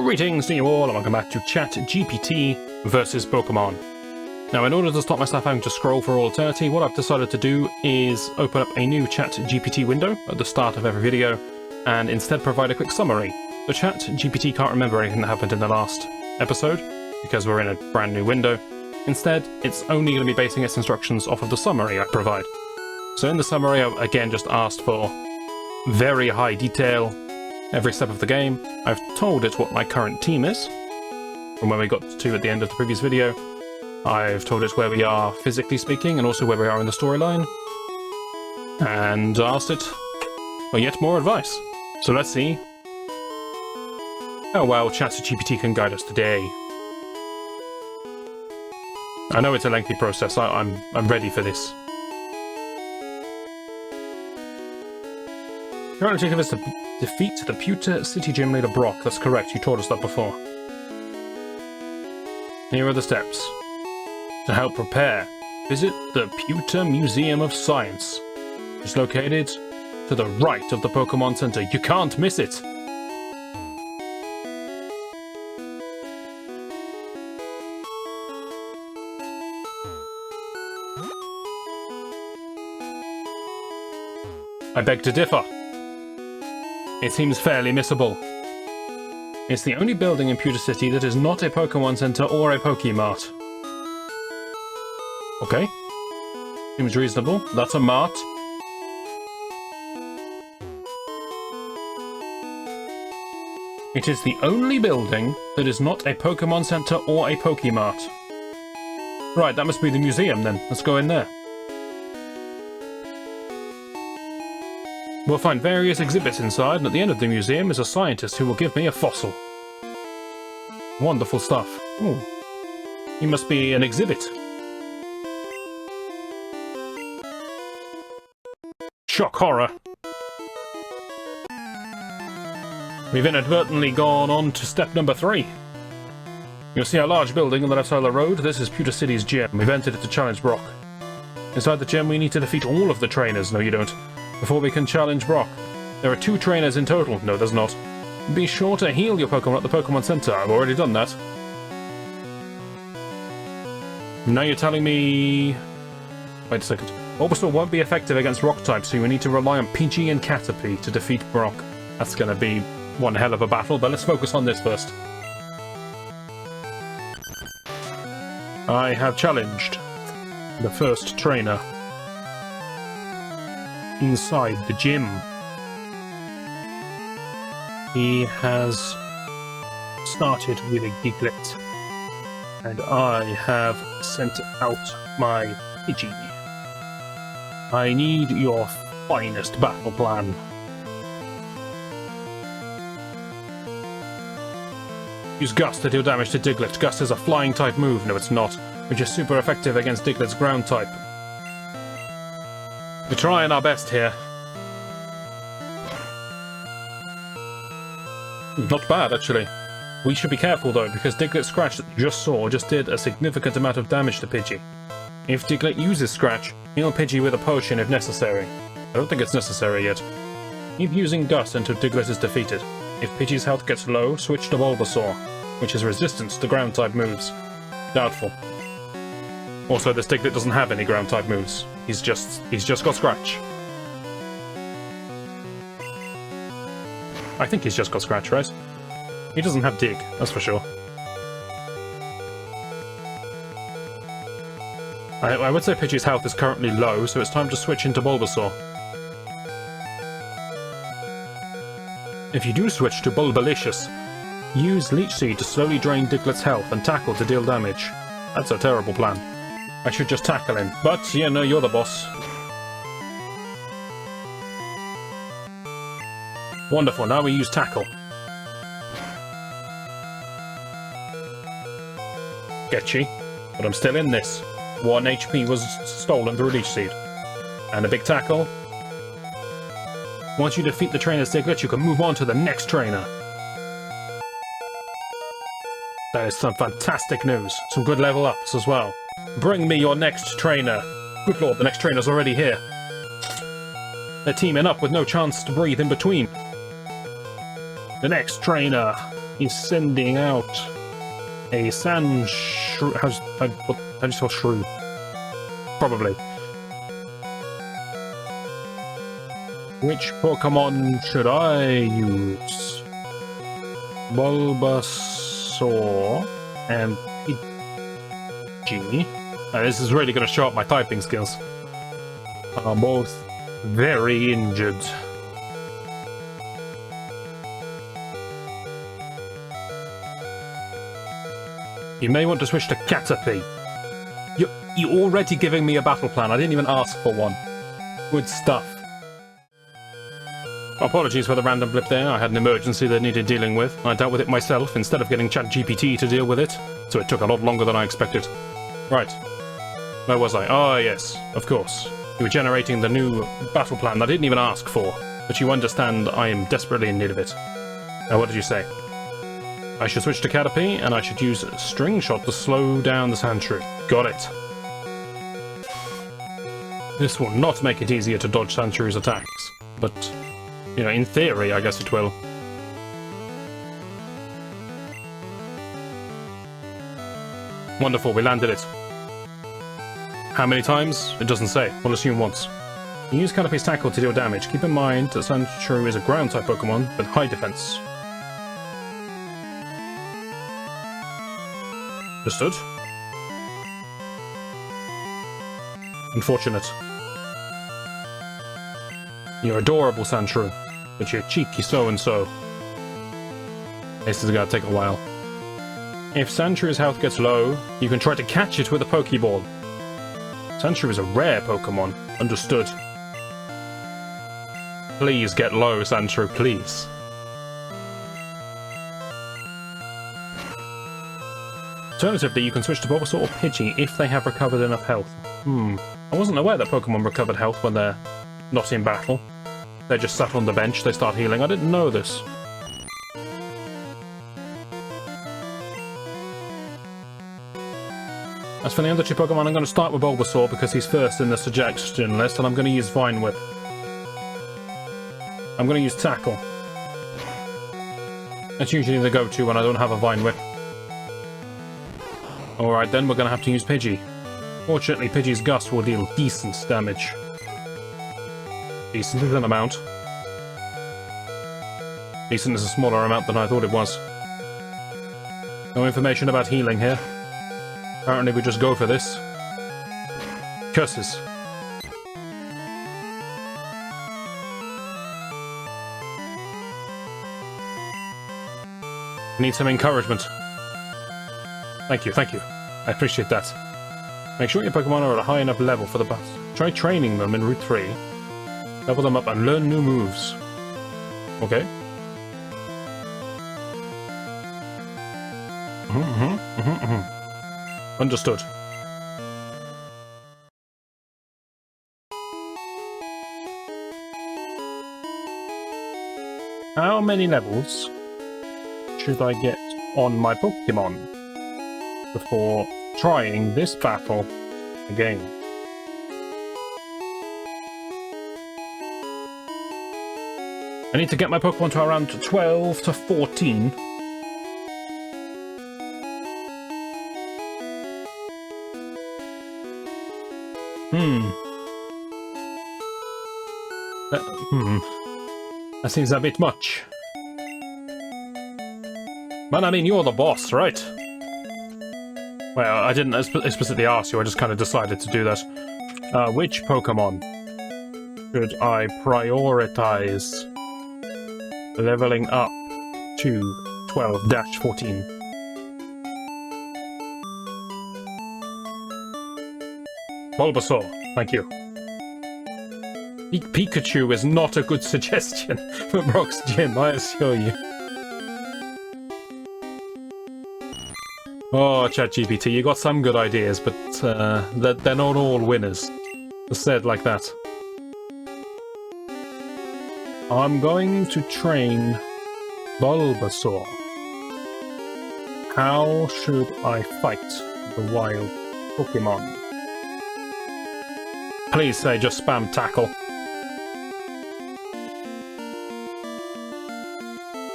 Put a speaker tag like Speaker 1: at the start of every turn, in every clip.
Speaker 1: Greetings to you all and welcome back to ChatGPT versus Pokémon. Now, in order to stop myself having to scroll for all eternity, what I've decided to do is open up a new ChatGPT window at the start of every video and instead provide a quick summary. The ChatGPT can't remember anything that happened in the last episode because we're in a brand new window. Instead, it's only going to be basing its instructions off of the summary I provide. So in the summary, I've again just asked for very high detail every step of the game. I've told it what my current team is, from where we got to at the end of the previous video. I've told it where we are physically speaking, and also where we are in the storyline. And asked it for yet more advice. So let's see how well ChatGPT can guide us today. I know it's a lengthy process, I'm ready for this. Your objective is to defeat the Pewter City Gym Leader Brock. That's correct, you told us that before. Here are the steps. To help prepare, visit the Pewter Museum of Science. It's located to the right of the Pokémon Center. You can't miss it! I beg to differ. It seems fairly missable. It's the only building in Pewter City that is not a Pokémon Center or a Pokemart. Okay. Seems reasonable. That's a mart. It is the only building that is not a Pokémon Center or a Pokemart. Right, that must be the museum then. Let's go in there. We'll find various exhibits inside, and at the end of the museum is a scientist who will give me a fossil. Wonderful stuff. Ooh. He must be an exhibit. Shock horror. We've inadvertently gone on to step number 3. You'll see a large building on the left side of the road. This is Pewter City's gym. We've entered it to challenge Brock. Inside the gym, we need to defeat all of the trainers. No, you don't. Before we can challenge Brock. There are 2 trainers in total. No, there's not. Be sure to heal your Pokemon at the Pokemon Center. I've already done that. Now you're telling me... Wait a second. Bulbasaur won't be effective against rock types, so you need to rely on Pidgey and Caterpie to defeat Brock. That's going to be one hell of a battle, but let's focus on this first. I have challenged the first trainer inside the gym. He has started with a Diglett, and I have sent out my Pidgey. I need your finest battle plan. Use Gust to deal damage to Diglett. Gust is a flying type move. No, it's not, which is super effective against Diglett's ground type. We're trying our best here. Not bad, actually. We should be careful, though, because Diglett's Scratch that you just saw just did a significant amount of damage to Pidgey. If Diglett uses Scratch, heal Pidgey with a potion if necessary. I don't think it's necessary yet. Keep using Gust until Diglett is defeated. If Pidgey's health gets low, switch to Bulbasaur, which is resistant to ground-type moves. Doubtful. Also, this Diglett doesn't have any ground-type moves. He's just got Scratch. I think he's just got Scratch, right? He doesn't have Dig, that's for sure. I would say Pidgey's health is currently low, so it's time to switch into Bulbasaur. If you do switch to Bulbalicious, use Leech Seed to slowly drain Diglett's health and Tackle to deal damage. That's a terrible plan. I should just tackle him, but yeah, no, you're the boss. Wonderful, now we use Tackle. Sketchy, but I'm still in this. 1 HP was stolen through Leech Seed. And a big Tackle. Once you defeat the trainer's Diglett, you can move on to the next trainer. That is some fantastic news. Some good level ups as well. Bring me your next trainer. Good lord, the next trainer's already here. They're teaming up with no chance to breathe in between. The next trainer. He's sending out a sand shrew. How do you spell shrew? Probably. Which Pokemon should I use? Bulbasaur and Pidgey. This is really going to show up my typing skills. Are both very injured. You may want to switch to Caterpie. You're already giving me a battle plan. I didn't even ask for one. Good stuff. Apologies for the random blip there. I had an emergency that needed dealing with. I dealt with it myself instead of getting ChatGPT to deal with it, so it took a lot longer than I expected. Right. Where was I? Oh, yes, of course. You were generating the new battle plan that I didn't even ask for, but you understand I am desperately in need of it. Now, what did you say? I should switch to Caterpie, and I should use String Shot to slow down the Sandshrew. Got it. This will not make it easier to dodge Sandshrew's attacks, but, you know, in theory, I guess it will. Wonderful, we landed it. How many times? It doesn't say. We'll assume once. You use Caterpie's Tackle to deal damage. Keep in mind that Sandshrew is a ground-type Pokemon with high defense. Understood. Unfortunate. You're adorable, Sandshrew, but you're cheeky so-and-so. This is gonna take a while. If Sandshrew's health gets low, you can try to catch it with a Pokeball. Sandshrew is a rare Pokemon. Understood. Please get low, Sandshrew, please. Alternatively, you can switch to Bulbasaur or Pidgey if they have recovered enough health. I wasn't aware that Pokemon recovered health when they're not in battle. They're just sat on the bench, they start healing. I didn't know this. As for the other two Pokemon, I'm going to start with Bulbasaur because he's first in the suggestion list, and I'm going to use Vine Whip. I'm going to use Tackle. That's usually the go-to when I don't have a Vine Whip. Alright then, we're going to have to use Pidgey. Fortunately, Pidgey's Gust will deal decent damage. Decent is an amount. Decent is a smaller amount than I thought it was. No information about healing here. Apparently we just go for this. Curses. Need some encouragement. Thank you, thank you. I appreciate that. Make sure your Pokemon are at a high enough level for the bus. Try training them in Route 3. Level them up and learn new moves. Okay. Understood. How many levels should I get on my Pokemon before trying this battle again? I need to get my Pokemon to around 12 to 14. That seems a bit much. But I mean, you're the boss, right? Well, I didn't explicitly ask you, I just kind of decided to do that. Which Pokemon should I prioritize leveling up to 12-14? Bulbasaur, thank you. Pikachu is not a good suggestion for Brock's gym, I assure you. Oh, ChatGPT, you got some good ideas, but they're not all winners. Just said like that. I'm going to train Bulbasaur. How should I fight the wild Pokemon? Please say just spam Tackle.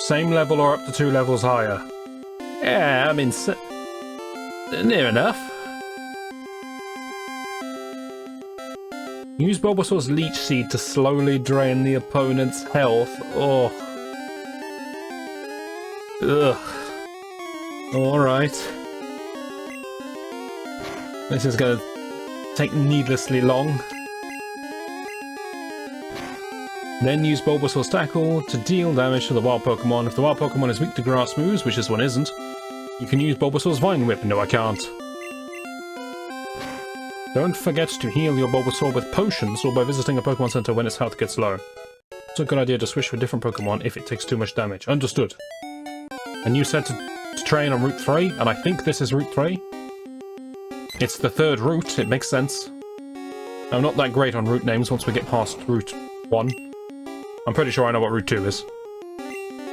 Speaker 1: Same level or up to 2 levels higher? Yeah, I mean, near enough. Use Bulbasaur's Leech Seed to slowly drain the opponent's health. Oh. Ugh. Alright. This is gonna take needlessly long. Then use Bulbasaur's Tackle to deal damage to the wild Pokemon. If the wild Pokemon is weak to grass moves, which this one isn't, you can use Bulbasaur's Vine Whip. No, I can't. Don't forget to heal your Bulbasaur with potions or by visiting a Pokemon Center when its health gets low. It's a good idea to switch for a different Pokemon if it takes too much damage. Understood. And you said to train on Route 3, and I think this is Route 3. It's the third route, it makes sense. I'm not that great on route names once we get past Route 1. I'm pretty sure I know what Route 2 is.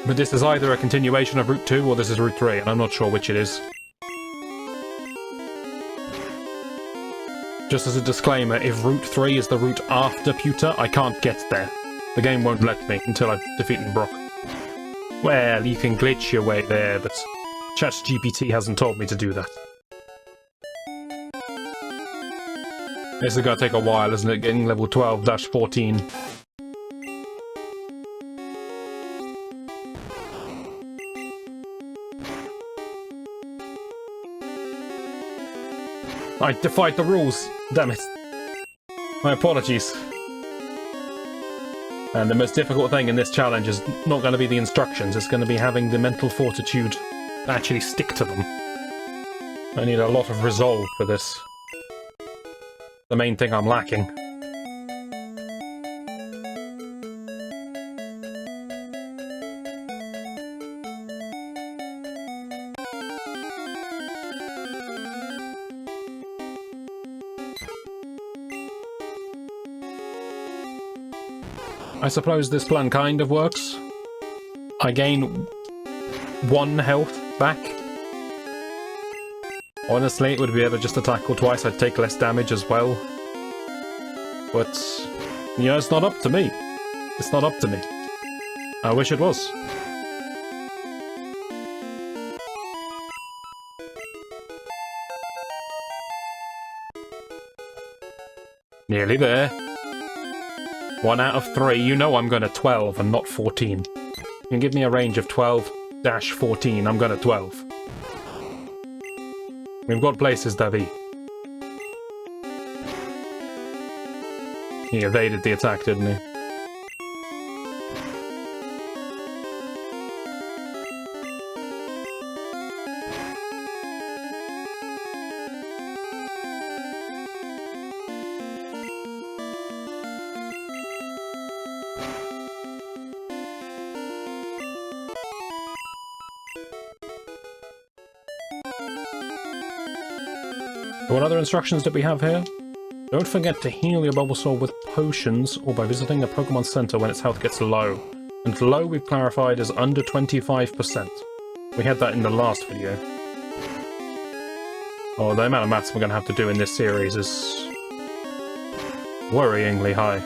Speaker 1: But this is either a continuation of Route 2 or this is Route 3, and I'm not sure which it is. Just as a disclaimer, if Route 3 is the route after Pewter, I can't get there. The game won't let me until I've defeated Brock. Well, you can glitch your way there, but ChatGPT hasn't told me to do that. This is gonna take a while, isn't it? Getting level 12-14. I defied the rules! Damn it. My apologies. And the most difficult thing in this challenge is not going to be the instructions, it's going to be having the mental fortitude to actually stick to them. I need a lot of resolve for this. The main thing I'm lacking. I suppose this plan kind of works. I gain 1 health back. Honestly, it would be better just to tackle twice, I'd take less damage as well. But, you know, it's not up to me. It's not up to me. I wish it was. Nearly there. 1 out of 3, you know I'm going to 12 and not 14. You can give me a range of 12-14, I'm going to 12. We've got places, Davy. He evaded the attack, didn't he? What other instructions did we have here? Don't forget to heal your Bulbasaur with potions or by visiting a Pokemon Center when its health gets low. And low we've clarified is under 25%. We had that in the last video. Oh, the amount of maths we're going to have to do in this series is worryingly high.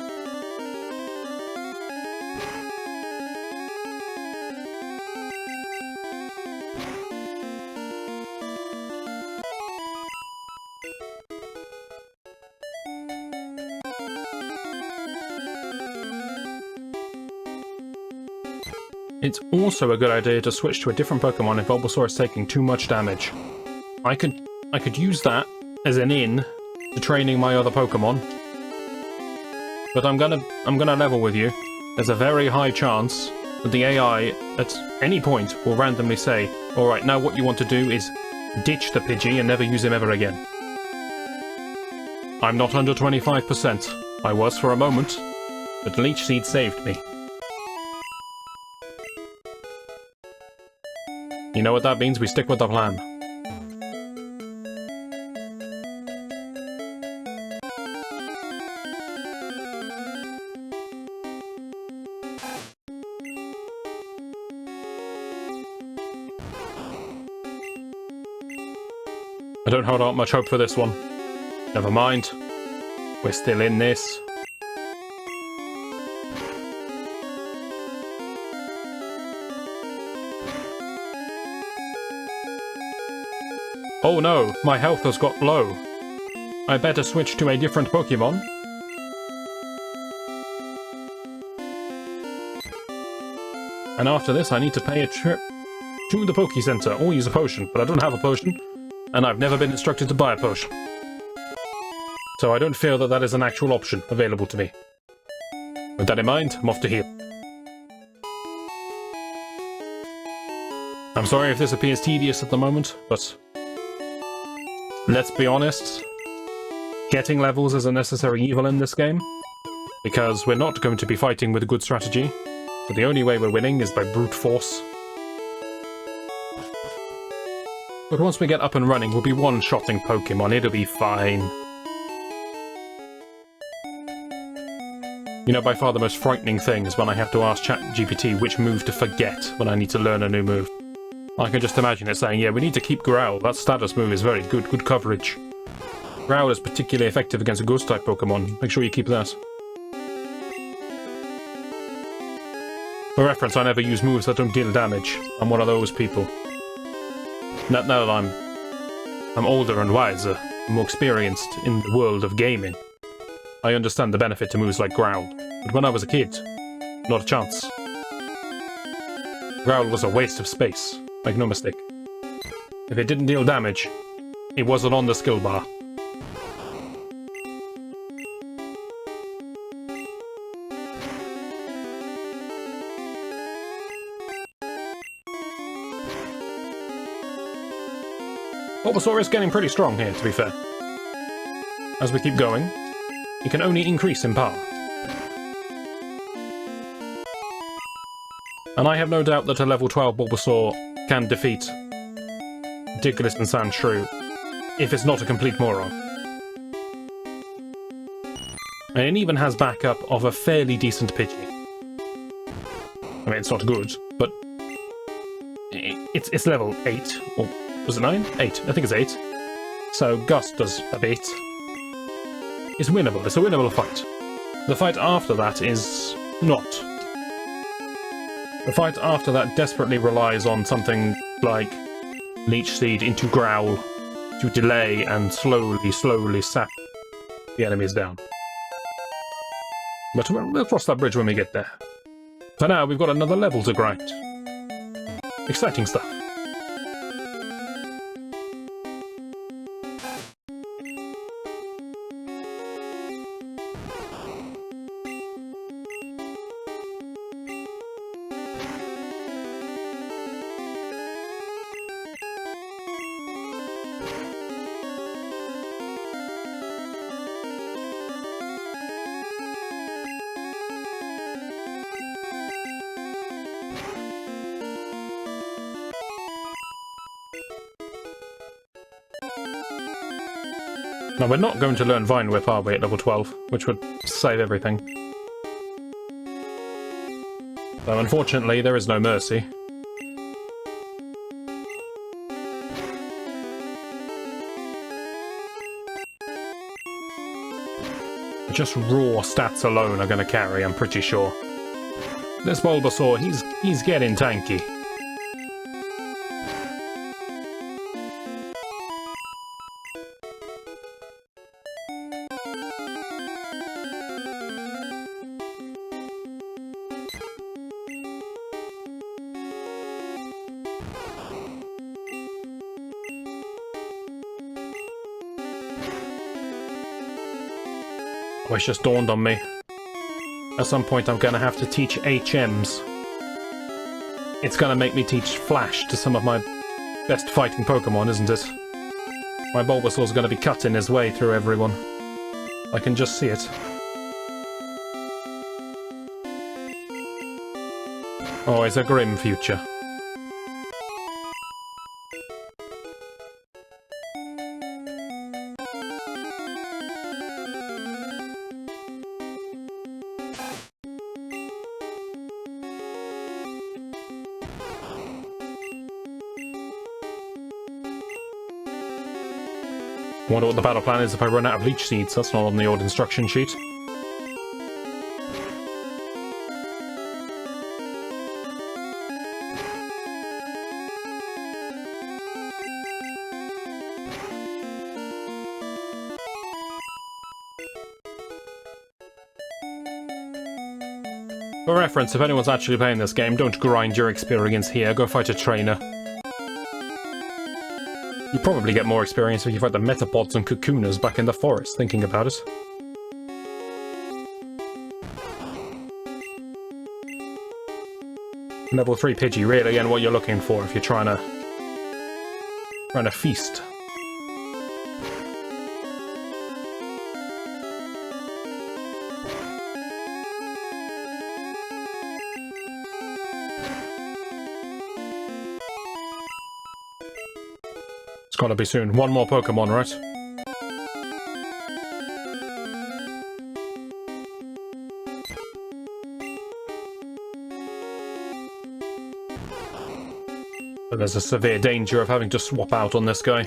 Speaker 1: It's also a good idea to switch to a different Pokemon if Bulbasaur is taking too much damage. I could use that as an in to training my other Pokemon. But I'm gonna level with you. There's a very high chance that the AI at any point will randomly say, alright, now what you want to do is ditch the Pidgey and never use him ever again. I'm not under 25%. I was for a moment, but Leech Seed saved me. You know what that means? We stick with the plan. I don't hold out much hope for this one. Never mind. We're still in this. Oh no, my health has got low. I better switch to a different Pokémon. And after this, I need to pay a trip to the Poké Center or use a potion, but I don't have a potion, and I've never been instructed to buy a potion. So I don't feel that that is an actual option available to me. With that in mind, I'm off to heal. I'm sorry if this appears tedious at the moment, but let's be honest, getting levels is a necessary evil in this game, because we're not going to be fighting with a good strategy, so the only way we're winning is by brute force. But once we get up and running, we'll be one-shotting Pokemon, it'll be fine. You know, by far the most frightening thing is when I have to ask ChatGPT which move to forget when I need to learn a new move. I can just imagine it saying, yeah, we need to keep Growl, that status move is very good, good coverage. Growl is particularly effective against a Ghost-type Pokemon, make sure you keep that. For reference, I never use moves that don't deal damage. I'm one of those people. Now that I'm older and wiser, more experienced in the world of gaming, I understand the benefit to moves like Growl. But when I was a kid, not a chance. Growl was a waste of space. Make no mistake. If it didn't deal damage, it wasn't on the skill bar. Bulbasaur is getting pretty strong here, to be fair. As we keep going, it can only increase in power. And I have no doubt that a level 12 Bulbasaur can defeat Diggerlist and Sandshrew if it's not a complete moron. And it even has backup of a fairly decent Pidgey. I mean, it's not good, but it's level 8, or was it 9? 8, I think it's 8. So Gust does a bit. It's winnable, it's a winnable fight. The fight after that is not. The fight after that desperately relies on something like Leech Seed into Growl to delay and slowly sap the enemies down. But we'll cross that bridge when we get there. For now, we've got another level to grind. Exciting stuff. Now, we're not going to learn Vine Whip, are we, at level 12, which would save everything. Though, unfortunately, there is no mercy. Just raw stats alone are going to carry, I'm pretty sure. This Bulbasaur, he's getting tanky. Oh, it's just dawned on me. At some point I'm gonna have to teach HMs. It's gonna make me teach Flash to some of my best fighting Pokemon, isn't it? My Bulbasaur's gonna be cutting his way through everyone. I can just see it. Oh, it's a grim future. Wonder what the battle plan is if I run out of Leech Seeds. That's not on the old instruction sheet. For reference, if anyone's actually playing this game, don't grind your experience here, go fight a trainer. You probably get more experience if you fight the metapods and cocooners back in the forest, thinking about it. Level 3 Pidgey, really, again, what you're looking for if you're trying to feast. It's gotta be soon. One more Pokemon, right? But there's a severe danger of having to swap out on this guy.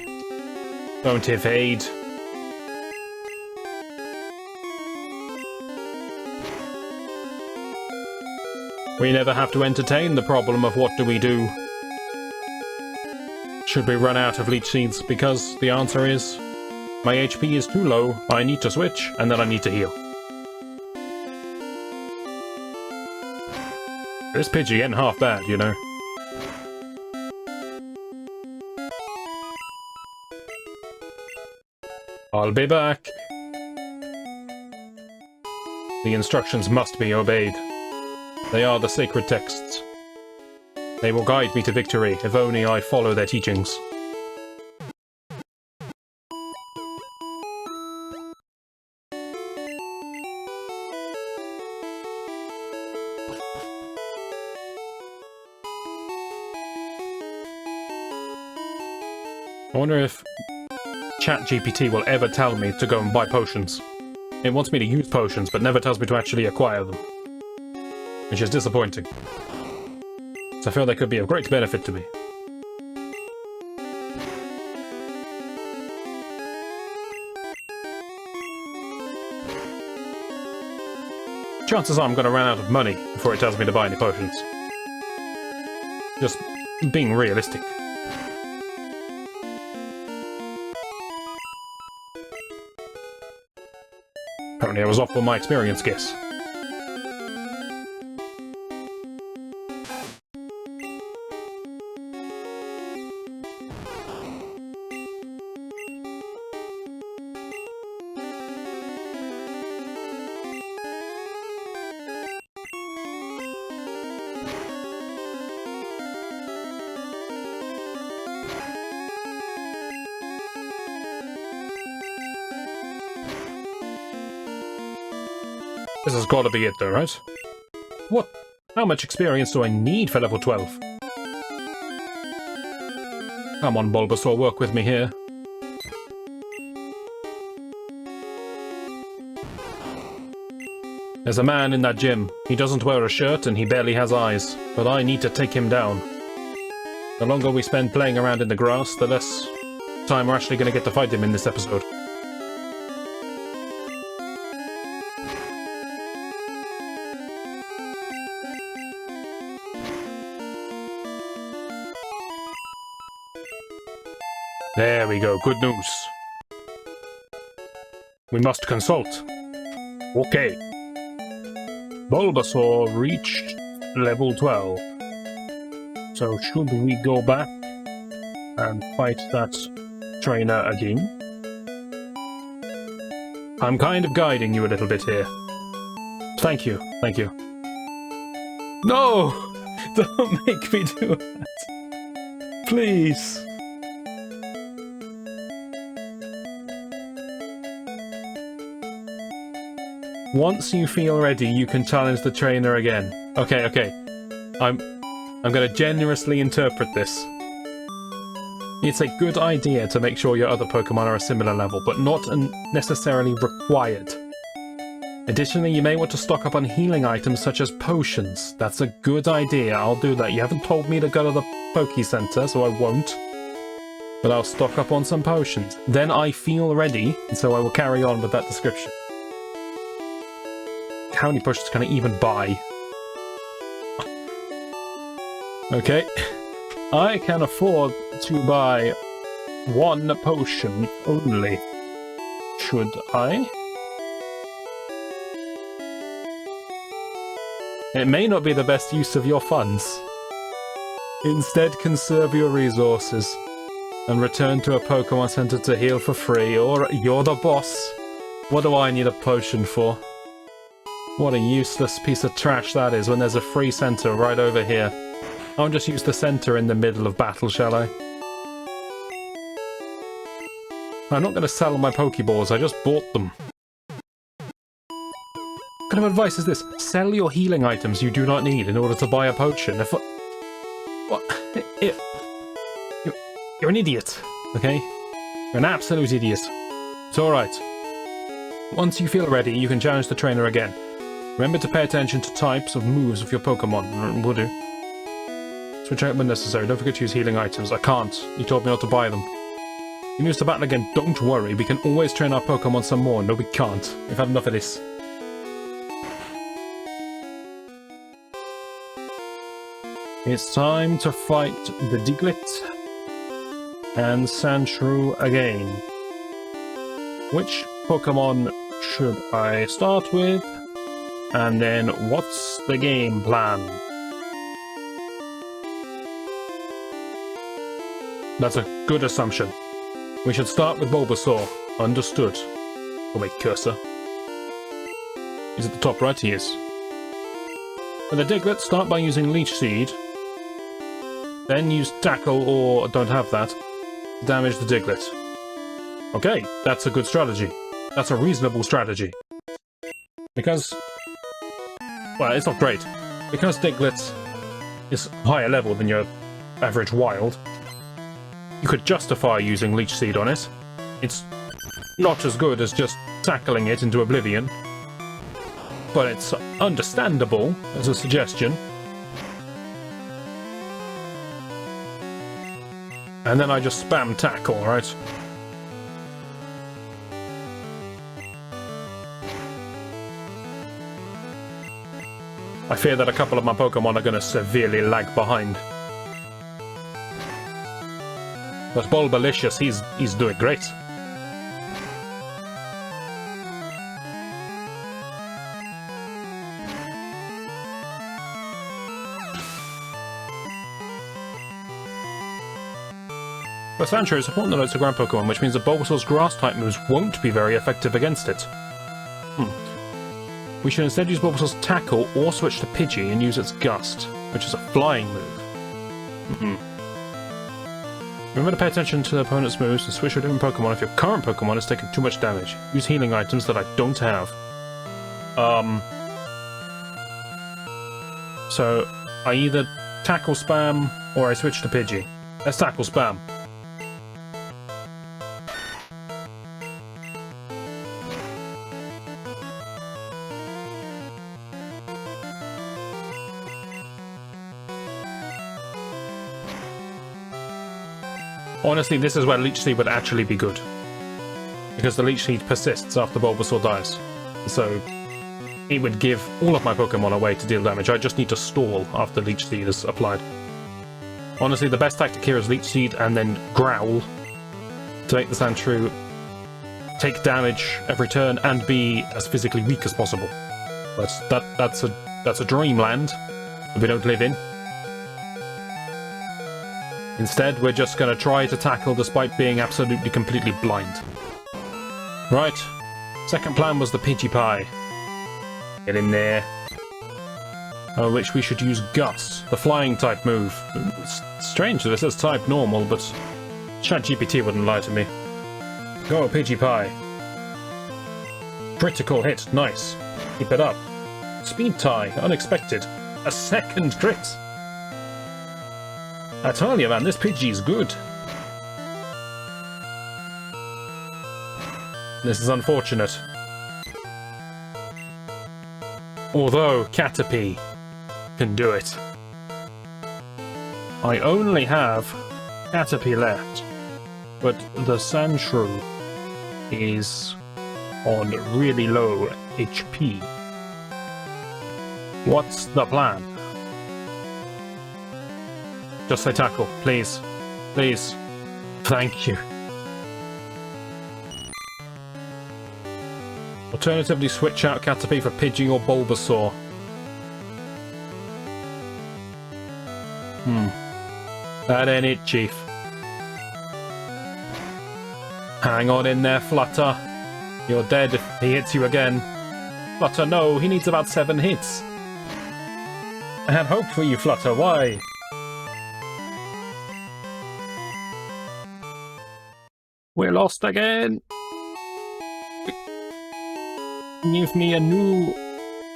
Speaker 1: Don't evade. We never have to entertain the problem of what do we do should we run out of leech seeds, because the answer is my HP is too low, I need to switch, and then I need to heal. This Pidgey ain't half bad, you know. I'll be back. The instructions must be obeyed. They are the sacred texts. They will guide me to victory, if only I follow their teachings. I wonder if ChatGPT will ever tell me to go and buy potions. It wants me to use potions, but never tells me to actually acquire them. Which is disappointing. So I feel they could be of great benefit to me. Chances are I'm going to run out of money before it tells me to buy any potions. Just being realistic. Apparently I was off on my experience guess. This has got to be it though, right? What? How much experience do I need for level 12? Come on, Bulbasaur, work with me here. There's a man in that gym. He doesn't wear a shirt and he barely has eyes, but I need to take him down. The longer we spend playing around in the grass, the less time we're actually going to get to fight him in this episode. There we go, good news. We must consult. Okay. Bulbasaur reached level 12. So should we go back and fight that trainer again? I'm kind of guiding you a little bit here. Thank you, thank you. No! Don't make me do that. Please. Once you feel ready, you can challenge the trainer again. Okay, okay. I'm gonna generously interpret this. It's a good idea to make sure your other Pokemon are a similar level, but not necessarily required. Additionally, you may want to stock up on healing items such as potions. That's a good idea, I'll do that. You haven't told me to go to the Poke Center, so I won't. But I'll stock up on some potions. Then I feel ready, and so I will carry on with that description. How many potions can I even buy? Okay. I can afford to buy one potion only. Should I? It may not be the best use of your funds. Instead, conserve your resources and return to a Pokemon Center to heal for free, or you're the boss. What do I need a potion for? What a useless piece of trash that is when there's a free center right over here. I'll just use the center in the middle of battle, shall I? I'm not going to sell my Pokeballs, I just bought them. What kind of advice is this? Sell your healing items you do not need in order to buy a potion. You're an idiot, okay? You're an absolute idiot. It's alright. Once you feel ready, you can challenge the trainer again. Remember to pay attention to types of moves of your Pokemon. Will do. Switch out when necessary. Don't forget to use healing items. I can't. You told me not to buy them. You lose the battle again. Don't worry. We can always train our Pokemon some more. No, we can't. We've had enough of this. It's time to fight the Diglett and Sandshrew again. Which Pokemon should I start with? And then what's the game plan? That's a good assumption. We should start with Bulbasaur. Understood. Oh wait, cursor. He's at the top right, he is. For the Diglett, start by using Leech Seed. Then use Tackle, or don't have that, to damage the Diglett. Okay, that's a good strategy. That's a reasonable strategy. Because... well, it's not great. Because Diglett is higher level than your average wild, you could justify using Leech Seed on it. It's not as good as just tackling it into oblivion, but it's understandable as a suggestion. And then I just spam Tackle, right? I fear that a couple of my Pokemon are going to severely lag behind. But Bulbalicious, he's doing great. For Sandshrew, it's important to note it's a ground Pokemon, which means that Bulbasaur's grass-type moves won't be very effective against it. We should instead use Bulbasaur's Tackle or switch to Pidgey and use its Gust, which is a flying move. Remember to pay attention to the opponent's moves and switch to a different Pokemon if your current Pokemon is taking too much damage. Use healing items that I don't have. So, I either Tackle spam or I switch to Pidgey. Let's Tackle spam. Honestly, this is where Leech Seed would actually be good. Because the Leech Seed persists after Bulbasaur dies. So, it would give all of my Pokemon a way to deal damage. I just need to stall after Leech Seed is applied. Honestly, the best tactic here is Leech Seed and then Growl to make the Sandshrew take damage every turn and be as physically weak as possible. But that's a dreamland that we don't live in. Instead, we're just going to try to tackle despite being absolutely completely blind. Right. Second plan was the Pidgey Pie. Get in there. Which we should use Gust, the flying type move. It's strange that it says type normal, but ChatGPT wouldn't lie to me. Go, Pidgey Pie. Critical hit, nice. Keep it up. Speed Tie, unexpected. A second crit. I tell you, man, this Pidgey's good. This is unfortunate. Although Caterpie can do it. I only have Caterpie left, but the Sandshrew is on really low HP. What's the plan? Just say Tackle, please. Please. Thank you. Alternatively, switch out Caterpie for Pidgey or Bulbasaur. That ain't it, Chief. Hang on in there, Flutter. You're dead if he hits you again. Flutter, no, he needs about 7 hits. I had hope for you, Flutter, why? We're lost again. Give me a new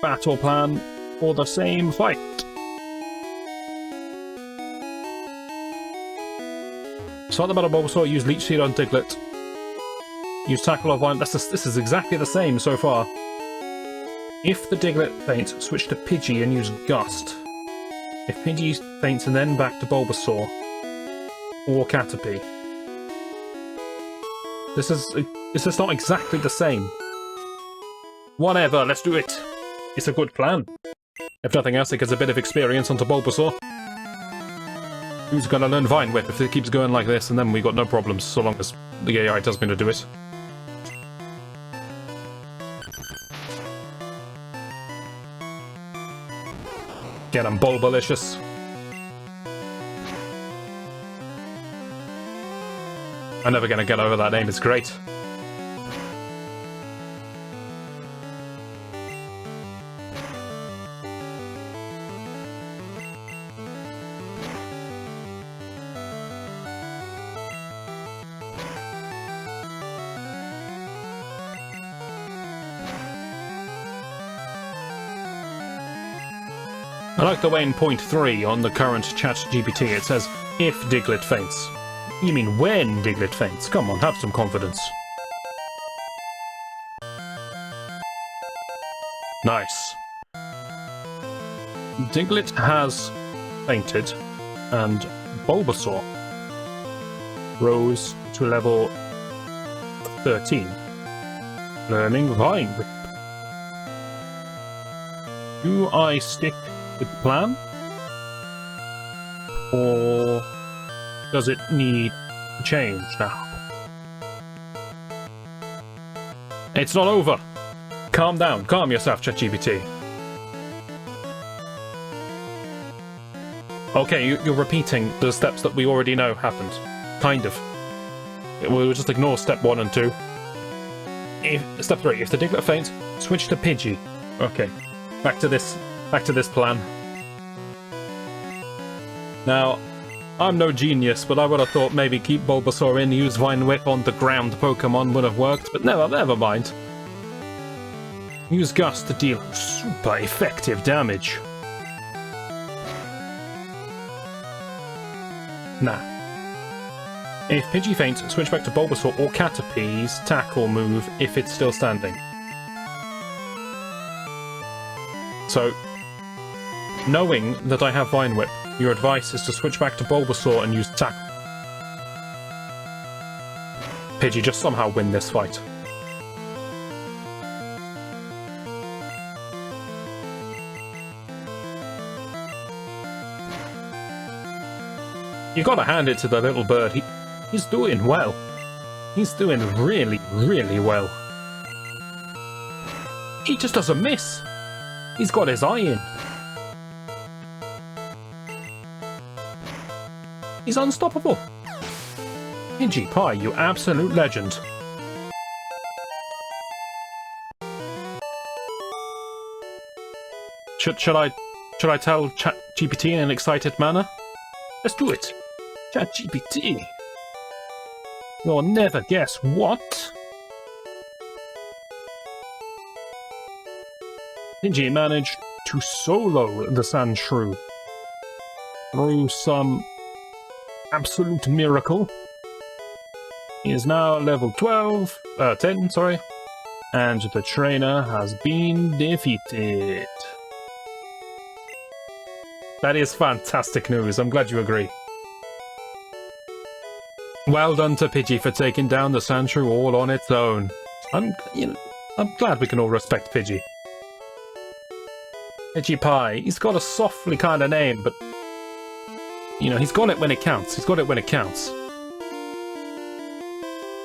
Speaker 1: battle plan for the same fight. Start the battle Bulbasaur, use Leech Seed on Diglett. Use Tackle or Vine. This is exactly the same so far. If the Diglett faints, switch to Pidgey and use Gust. If Pidgey faints and then back to Bulbasaur. Or Caterpie. This is not exactly the same. Whatever, let's do it. It's a good plan. If nothing else, it gets a bit of experience onto Bulbasaur. Who's gonna learn Vine Whip if it keeps going like this, and then we got no problems, so long as the AI tells me to do it. Get him, Bulbalicious. I'm never gonna get over that name, it's great. I like the way in point 3 on the current ChatGPT it says, if Diglett faints. You mean when Diglett faints? Come on, have some confidence. Nice. Diglett has fainted, and Bulbasaur rose to level 13, learning Vine Whip. Do I stick with the plan? Or does it need to change now? It's not over! Calm down, calm yourself, ChatGPT. Okay, you're repeating the steps that we already know happened. Kind of. We'll just ignore step 1 and 2. Step 3, if the Diglett faints, switch to Pidgey. Okay, back to this plan. Now, I'm no genius, but I would have thought maybe keep Bulbasaur in, use Vine Whip on the ground Pokemon would have worked, but never mind. Use Gust to deal super effective damage. Nah. If Pidgey faints, switch back to Bulbasaur or Caterpie's tackle move if it's still standing. So, knowing that I have Vine Whip, your advice is to switch back to Bulbasaur and use tackle. Pidgey, just somehow win this fight. You gotta hand it to the little bird. He's doing well. He's doing really, really well. He just doesn't miss. He's got his eye in. He's unstoppable. Pidgey Pie, you absolute legend. Should I tell ChatGPT in an excited manner? Let's do it. ChatGPT. You'll never guess what? Pidgey managed to solo the Sandshrew through some absolute miracle. He is now level 10, sorry, and the trainer has been defeated. That is fantastic news. I'm glad you agree. Well done to Pidgey for taking down the Sandshrew all on its own. I'm glad we can all respect Pidgey. Pidgey Pie, he's got a softly kind of name, but you know, he's got it when it counts. He's got it when it counts.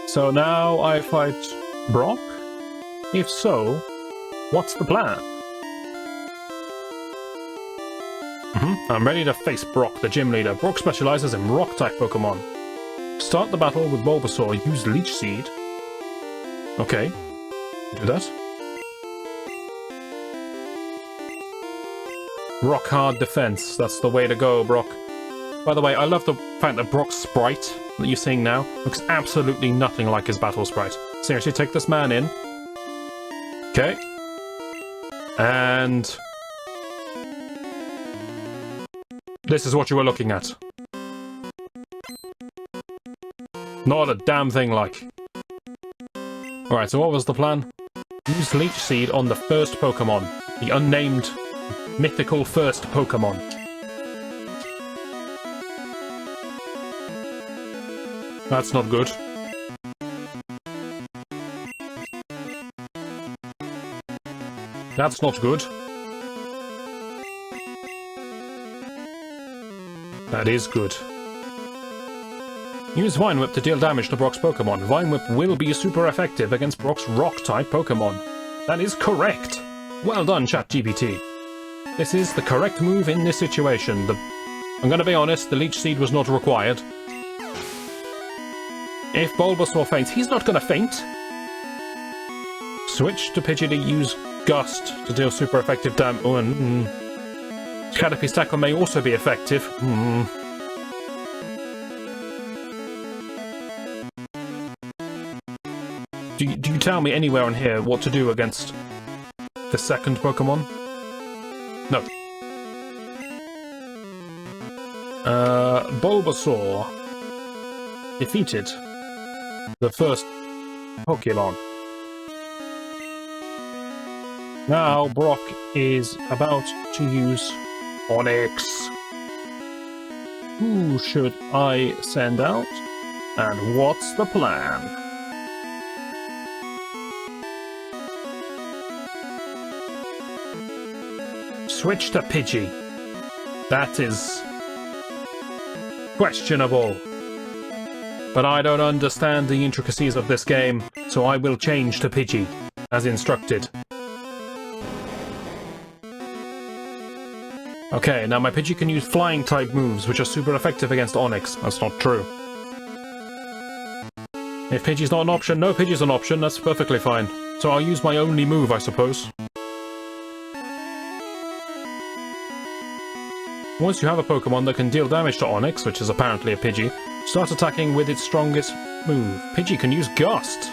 Speaker 1: So now I fight Brock? If so, what's the plan? I'm ready to face Brock, the gym leader. Brock specializes in rock-type Pokemon. Start the battle with Bulbasaur. Use Leech Seed. Okay. Do that. Rock hard defense. That's the way to go, Brock. By the way, I love the fact that Brock's sprite that you're seeing now looks absolutely nothing like his battle sprite. Seriously, take this man in. Okay. And this is what you were looking at. Not a damn thing like. Alright, so what was the plan? Use Leech Seed on the first Pokemon. The unnamed, mythical first Pokemon. That's not good. That's not good. That is good. Use Vine Whip to deal damage to Brock's Pokemon. Vine Whip will be super effective against Brock's Rock-type Pokemon. That is correct. Well done, ChatGPT. This is the correct move in this situation. I'm gonna be honest, the Leech Seed was not required. If Bulbasaur faints, he's not gonna faint. Switch to Pidgey to use Gust to deal super effective damage. Caterpie's Tackle may also be effective. Do you tell me anywhere on here what to do against the second Pokemon? No. Bulbasaur defeated the first Pokemon. Now Brock is about to use Onix. Who should I send out? And what's the plan? Switch to Pidgey. That is questionable. But I don't understand the intricacies of this game, so I will change to Pidgey, as instructed. Okay, now my Pidgey can use flying-type moves, which are super effective against Onix. That's not true. If Pidgey's not an option, no Pidgey's an option, that's perfectly fine. So I'll use my only move, I suppose. Once you have a Pokemon that can deal damage to Onix, which is apparently a Pidgey, start attacking with its strongest move. Pidgey can use Gust.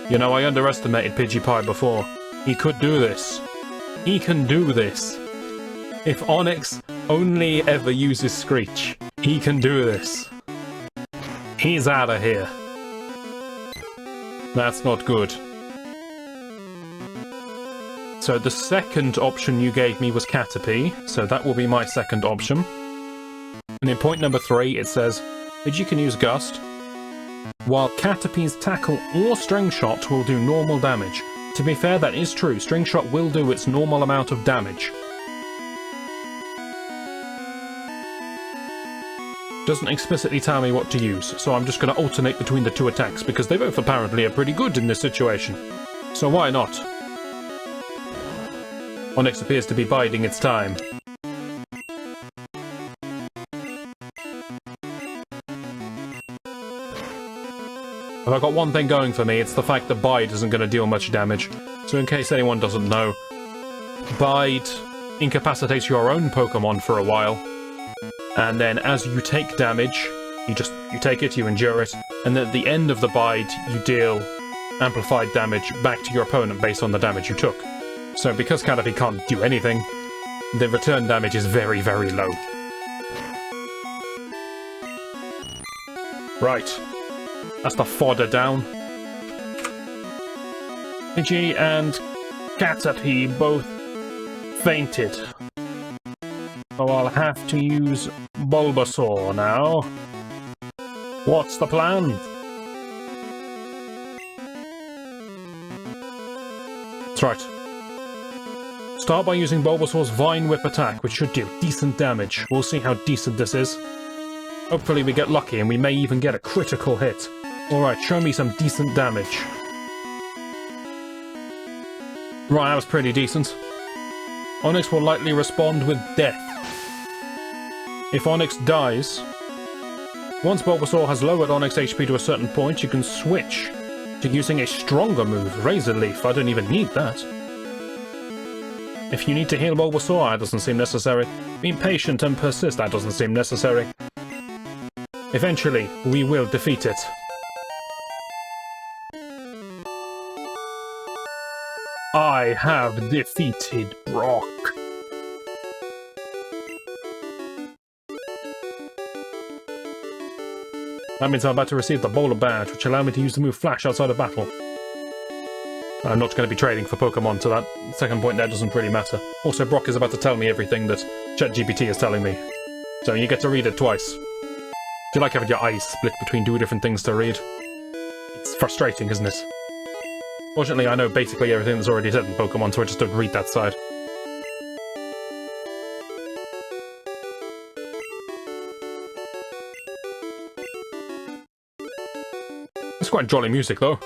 Speaker 1: You know, I underestimated Pidgeepie before. He could do this. He can do this. If Onix only ever uses Screech, he can do this. He's out of here. That's not good. So the second option you gave me was Caterpie, so that will be my second option. And in point number 3, it says, Pidgey can use Gust, while Caterpie's Tackle or String Shot will do normal damage. To be fair, that is true. String Shot will do its normal amount of damage. Doesn't explicitly tell me what to use, so I'm just going to alternate between the two attacks, because they both apparently are pretty good in this situation. So why not? Onix appears to be biding its time. If I've got one thing going for me, it's the fact that Bide isn't going to deal much damage. So in case anyone doesn't know, Bide incapacitates your own Pokemon for a while, and then as you take damage, you take it, you endure it, and then at the end of the Bide, you deal amplified damage back to your opponent based on the damage you took. So because Caterpie can't do anything, the return damage is very, very low. Right. That's the fodder down. Pidgey and Caterpie both fainted. So I'll have to use Bulbasaur now. What's the plan? That's right. Start by using Bulbasaur's Vine Whip attack, which should deal decent damage. We'll see how decent this is. Hopefully we get lucky and we may even get a critical hit. Alright, show me some decent damage. Right, that was pretty decent. Onyx will likely respond with death. If Onyx dies, once Bulbasaur has lowered Onyx HP to a certain point, you can switch to using a stronger move, Razor Leaf. I don't even need that. If you need to heal Bulbasaur, that doesn't seem necessary. Be patient and persist, that doesn't seem necessary. Eventually, we will defeat it. I have defeated Brock. That means I'm about to receive the Bowler Badge, which allows me to use the move Flash outside of battle. I'm not going to be trading for Pokémon, so that second point there doesn't really matter. Also, Brock is about to tell me everything that ChatGPT is telling me. So you get to read it twice. Do you like having your eyes split between two different things to read? It's frustrating, isn't it? Fortunately, I know basically everything that's already said in Pokémon, so I just don't read that side. It's quite jolly music, though.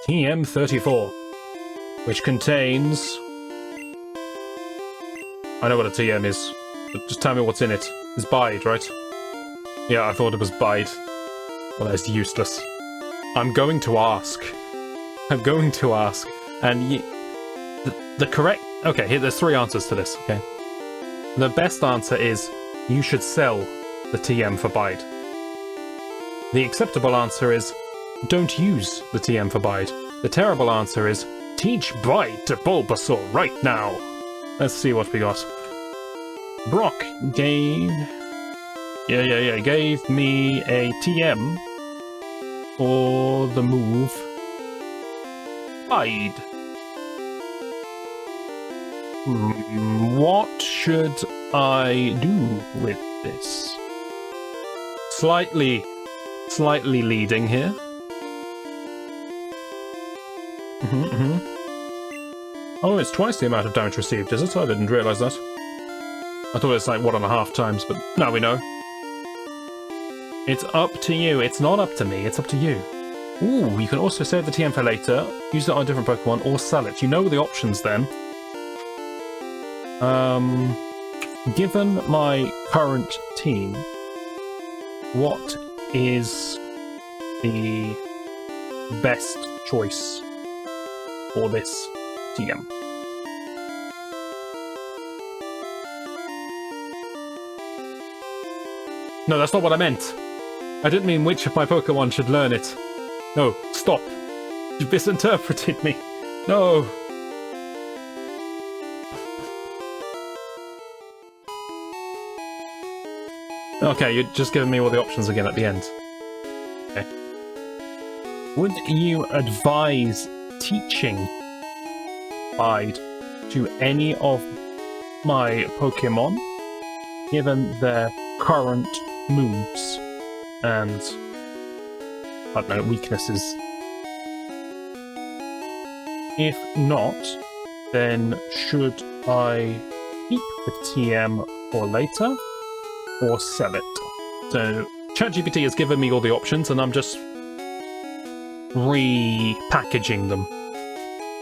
Speaker 1: TM34, which contains... I know what a TM is, but just tell me what's in it. It's Bide, right? Yeah, I thought it was Bide. Well, that's useless. I'm going to ask. I'm going to ask. And the correct... Okay, here, there's three answers to this, okay? The best answer is, you should sell the TM for Bide. The acceptable answer is, don't use the TM for Bide. The terrible answer is, teach Bide to Bulbasaur right now. Let's see what we got. Brock gave... gave me a TM for the move Bide. What should I do with this? Slightly leading here. Oh, it's twice the amount of damage received, is it? I didn't realise that. I thought it's like 1.5 times, but now we know. It's up to you. It's not up to me, it's up to you. Ooh, you can also save the TM for later, use it on a different Pokemon, or sell it. You know the options then. Given my current team, what is the best choice for this TM? No, that's not what I meant. I didn't mean which of my Pokemon should learn it. No, stop. You've misinterpreted me. No. Okay, you're just giving me all the options again at the end. Okay. Would you advise teaching Bide to any of my Pokemon, given their current moves and, I don't know, weaknesses? If not, then should I keep the TM for later or sell it? So ChatGPT has given me all the options and I'm just repackaging them.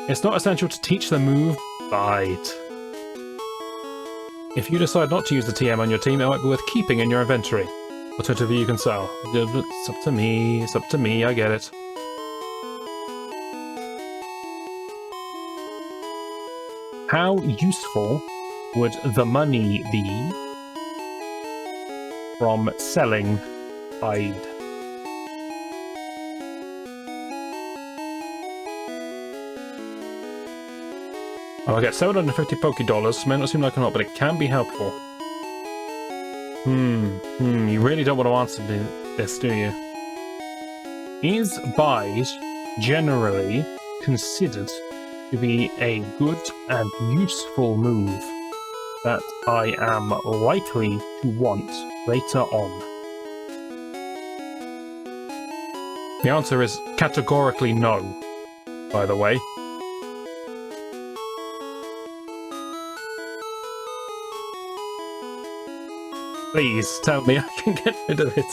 Speaker 1: It's not essential to teach the move Bide. If you decide not to use the TM on your team, it might be worth keeping in your inventory. Alternatively, you can sell. It's up to me, it's up to me, I get it. How useful would the money be from selling Bide? I'll get 750 Poké-Dollars. May not seem like a lot, but it can be helpful. You really don't want to answer this, do you? Is Bide generally considered to be a good and useful move that I am likely to want later on? The answer is categorically no, by the way. Please tell me I can get rid of it.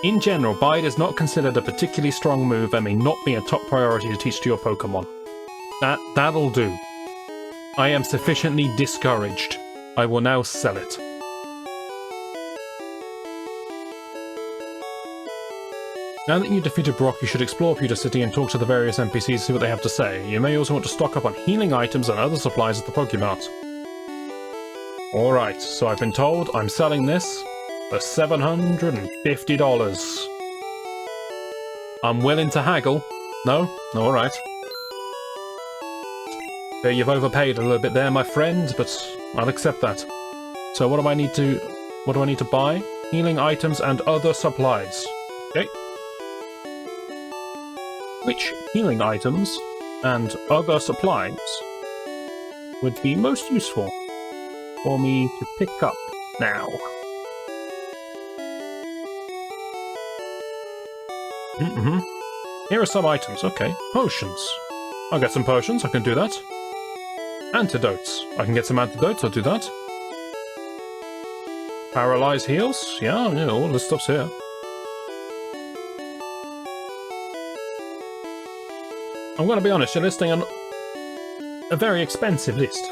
Speaker 1: In general, Bide is not considered a particularly strong move and may not be a top priority to teach to your Pokémon. That'll do. I am sufficiently discouraged. I will now sell it. Now that you defeated Brock, you should explore Pewter City and talk to the various NPCs to see what they have to say. You may also want to stock up on healing items and other supplies at the Pokemart. Alright, so I've been told I'm selling this for $750. I'm willing to haggle. No? Alright. You've overpaid a little bit there, my friend, but I'll accept that. So what do I need to buy? Healing items and other supplies. Okay. Which healing items and other supplies would be most useful for me to pick up now? Here are some items. Okay. Potions. I'll get some potions. I can do that. Antidotes. I can get some antidotes. I'll do that. Paralyze heals. Yeah, all this stuff's here. I'm going to be honest, you're listing a very expensive list.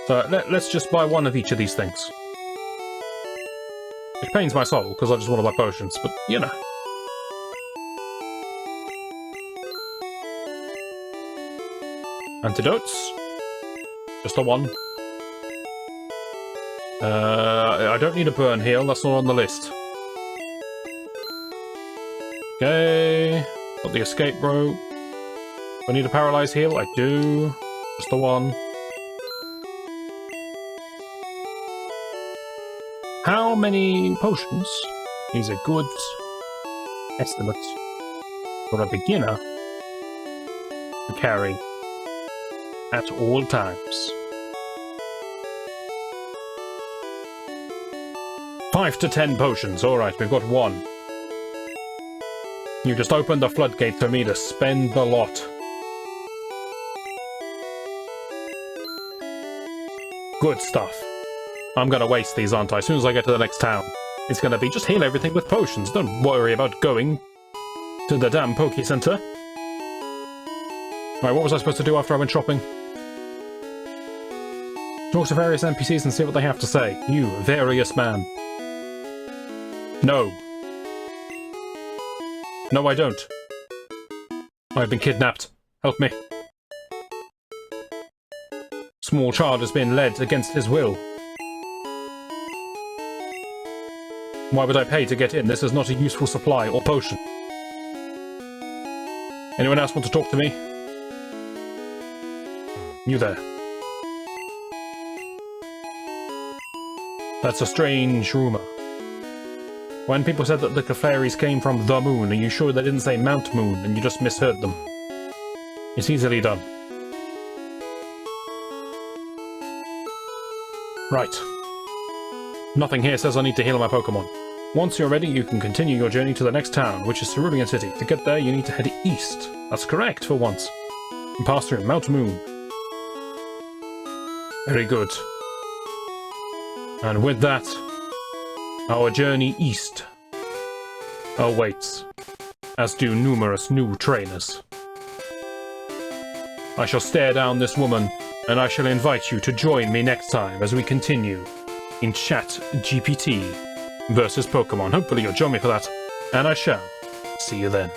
Speaker 1: So let's just buy one of each of these things. It pains my soul, because I just want to buy potions, but, you know. Antidotes. Just the one. I don't need a burn heal, that's not on the list. Okay. Got the escape rope. Do I need a paralyze heal? I do. Just the one. How many potions is a good estimate for a beginner to carry at all times? 5 to 10 potions. Alright, we've got one. You just opened the floodgate for me to spend the lot. Good stuff. I'm gonna waste these, aren't I? As soon as I get to the next town. It's gonna be just heal everything with potions. Don't worry about going to the damn Poke Center. Right, what was I supposed to do after I went shopping? Talk to various NPCs and see what they have to say. You, various man. No. No, I don't. I've been kidnapped. Help me. Small child has been led against his will. Why would I pay to get in? This is not a useful supply or potion. Anyone else want to talk to me? You there. That's a strange rumor. When people said that the Clefairies came from the moon, are you sure they didn't say Mount Moon and you just misheard them? It's easily done. Right. Nothing here says I need to heal my Pokémon. Once you're ready, you can continue your journey to the next town, which is Cerulean City. To get there, you need to head east. That's correct, for once. And pass through Mount Moon. Very good. And with that, our journey east awaits, as do numerous new trainers. I shall stare down this woman, and I shall invite you to join me next time as we continue in ChatGPT versus Pokémon. Hopefully you'll join me for that, and I shall see you then.